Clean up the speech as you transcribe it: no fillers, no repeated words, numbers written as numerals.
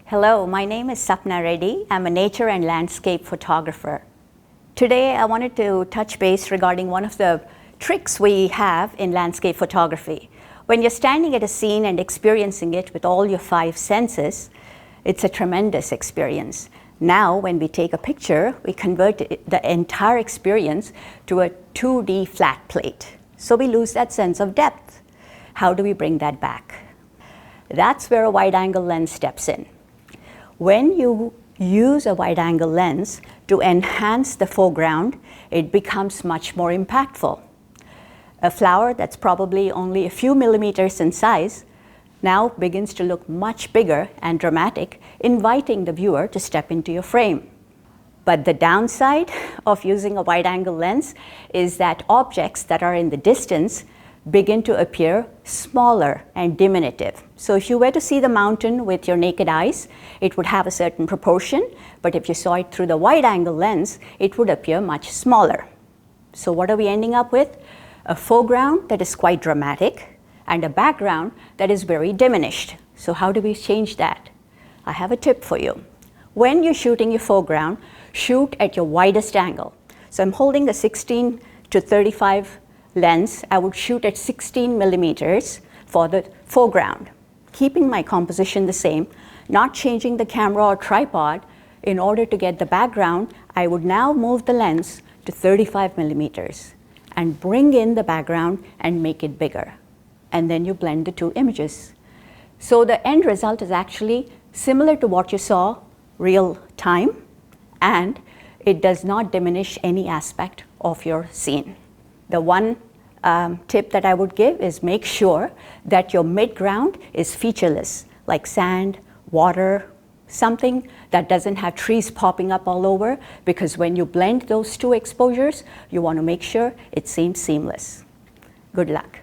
Hello, my name is Sapna Reddy. I'm a nature and landscape photographer. Today I wanted to touch base regarding one of the tricks we have in landscape photography. When you're standing at a scene and experiencing it with all your 5 senses, it's a tremendous experience. Now, when we take a picture, we convert the entire experience to a 2D flat plate. So we lose that sense of depth. How do we bring that back? That's where a wide-angle lens steps in. When you use a wide-angle lens to enhance the foreground, it becomes much more impactful. A flower that's probably only a few millimeters in size now begins to look much bigger and dramatic, inviting the viewer to step into your frame. But the downside of using a wide-angle lens is that objects that are in the distance begin to appear smaller and diminutive. So if you were to see the mountain with your naked eyes, it would have a certain proportion, but if you saw it through the wide-angle lens, it would appear much smaller. So what are we ending up with? A foreground that is quite dramatic and a background that is very diminished. So how do we change that? I have a tip for you. When you're shooting your foreground, shoot at your widest angle. So I'm holding the 16 to 35 lens. I would shoot at 16 millimeters for the foreground, keeping my composition the same, not changing the camera or tripod. In order to get the background, I would now move the lens to 35 millimeters and bring in the background and make it bigger. And then you blend the 2 images. So the end result is actually similar to what you saw real time, and it does not diminish any aspect of your scene. The one tip that I would give is make sure that your midground is featureless, like sand, water, something that doesn't have trees popping up all over, because when you blend those 2 exposures, you want to make sure it seems seamless. Good luck.